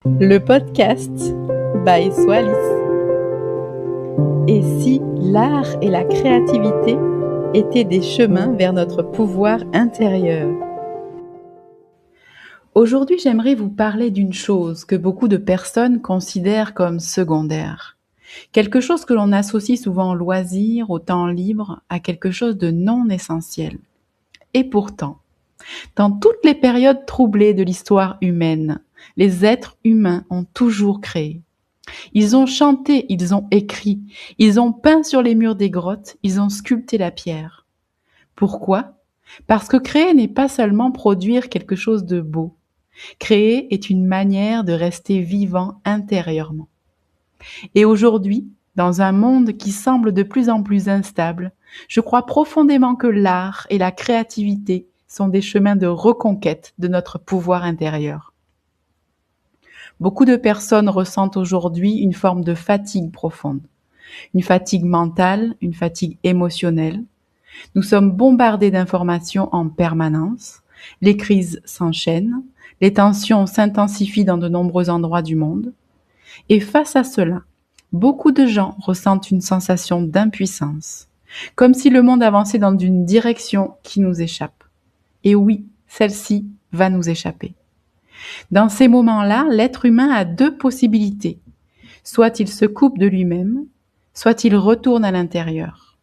Le podcast by Swalis. Et si l'art et la créativité étaient des chemins vers notre pouvoir intérieur? Aujourd'hui, j'aimerais vous parler d'une chose que beaucoup de personnes considèrent comme secondaire. Quelque chose que l'on associe souvent au loisir, au temps libre, à quelque chose de non essentiel. Et pourtant, dans toutes les périodes troublées de l'histoire humaine, les êtres humains ont toujours créé. Ils ont chanté, ils ont écrit, ils ont peint sur les murs des grottes, ils ont sculpté la pierre. Pourquoi ? Parce que créer n'est pas seulement produire quelque chose de beau. Créer est une manière de rester vivant intérieurement. Et aujourd'hui, dans un monde qui semble de plus en plus instable, je crois profondément que l'art et la créativité sont des chemins de reconquête de notre pouvoir intérieur. Beaucoup de personnes ressentent aujourd'hui une forme de fatigue profonde, une fatigue mentale, une fatigue émotionnelle. Nous sommes bombardés d'informations en permanence, les crises s'enchaînent, les tensions s'intensifient dans de nombreux endroits du monde. Et face à cela, beaucoup de gens ressentent une sensation d'impuissance, comme si le monde avançait dans une direction qui nous échappe. Et oui, celle-ci va nous échapper. Dans ces moments-là, l'être humain a deux possibilités. Soit il se coupe de lui-même, soit il retourne à l'intérieur.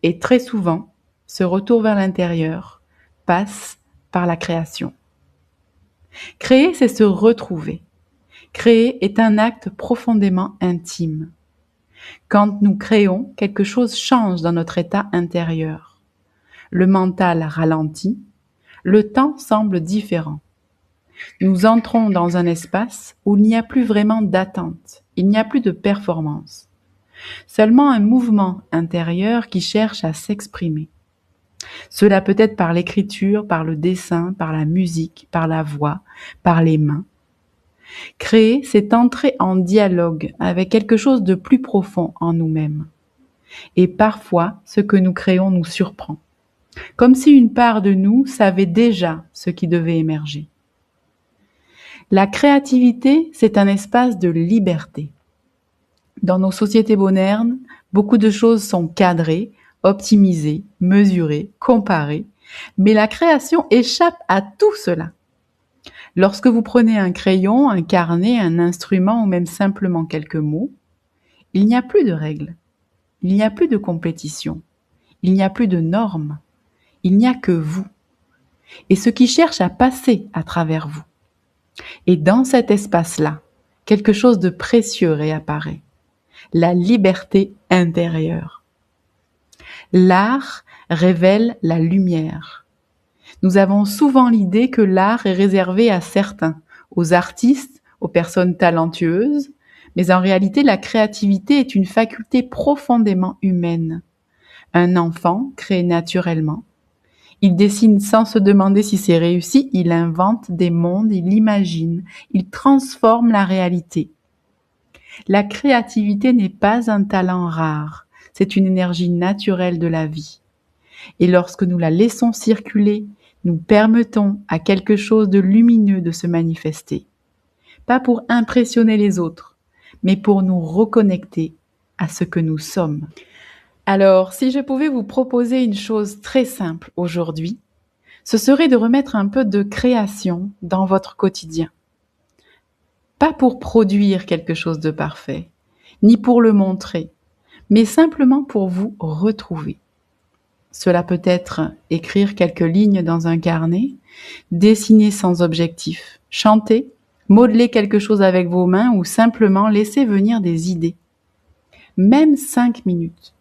Et très souvent, ce retour vers l'intérieur passe par la création. Créer, c'est se retrouver. Créer est un acte profondément intime. Quand nous créons, quelque chose change dans notre état intérieur. Le mental ralentit, le temps semble différent. Nous entrons dans un espace où il n'y a plus vraiment d'attente, il n'y a plus de performance. Seulement un mouvement intérieur qui cherche à s'exprimer. Cela peut être par l'écriture, par le dessin, par la musique, par la voix, par les mains. Créer, c'est entrer en dialogue avec quelque chose de plus profond en nous-mêmes. Et parfois, ce que nous créons nous surprend. Comme si une part de nous savait déjà ce qui devait émerger. La créativité, c'est un espace de liberté. Dans nos sociétés modernes, beaucoup de choses sont cadrées, optimisées, mesurées, comparées, mais la création échappe à tout cela. Lorsque vous prenez un crayon, un carnet, un instrument ou même simplement quelques mots, il n'y a plus de règles, il n'y a plus de compétition, il n'y a plus de normes, il n'y a que vous et ce qui cherche à passer à travers vous. Et dans cet espace-là, quelque chose de précieux réapparaît, la liberté intérieure. L'art révèle la lumière. Nous avons souvent l'idée que l'art est réservé à certains, aux artistes, aux personnes talentueuses, mais en réalité, la créativité est une faculté profondément humaine. Un enfant crée naturellement. Il dessine sans se demander si c'est réussi, il invente des mondes, il imagine, il transforme la réalité. La créativité n'est pas un talent rare, c'est une énergie naturelle de la vie. Et lorsque nous la laissons circuler, nous permettons à quelque chose de lumineux de se manifester. Pas pour impressionner les autres, mais pour nous reconnecter à ce que nous sommes. Alors, si je pouvais vous proposer une chose très simple aujourd'hui, ce serait de remettre un peu de création dans votre quotidien. Pas pour produire quelque chose de parfait, ni pour le montrer, mais simplement pour vous retrouver. Cela peut être écrire quelques lignes dans un carnet, dessiner sans objectif, chanter, modeler quelque chose avec vos mains ou simplement laisser venir des idées. Même 5 minutes.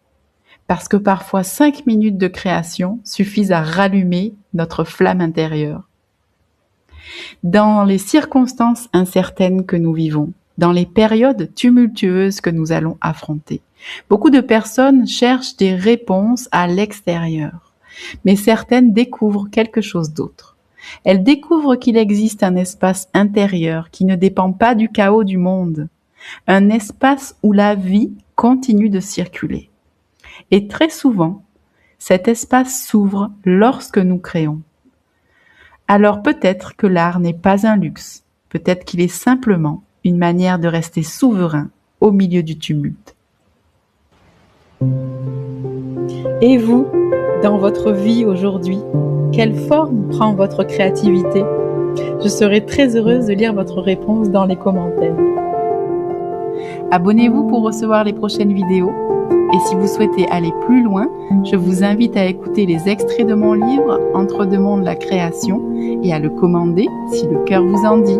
Parce que parfois 5 minutes de création suffisent à rallumer notre flamme intérieure. Dans les circonstances incertaines que nous vivons, dans les périodes tumultueuses que nous allons affronter, beaucoup de personnes cherchent des réponses à l'extérieur, mais certaines découvrent quelque chose d'autre. Elles découvrent qu'il existe un espace intérieur qui ne dépend pas du chaos du monde, un espace où la vie continue de circuler. Et très souvent, cet espace s'ouvre lorsque nous créons. Alors peut-être que l'art n'est pas un luxe, peut-être qu'il est simplement une manière de rester souverain au milieu du tumulte. Et vous, dans votre vie aujourd'hui, quelle forme prend votre créativité? Je serai très heureuse de lire votre réponse dans les commentaires. Abonnez-vous pour recevoir les prochaines vidéos. Et si vous souhaitez aller plus loin, je vous invite à écouter les extraits de mon livre « Entre deux mondes, la création » et à le commander si le cœur vous en dit.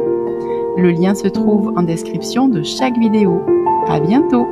Le lien se trouve en description de chaque vidéo. À bientôt!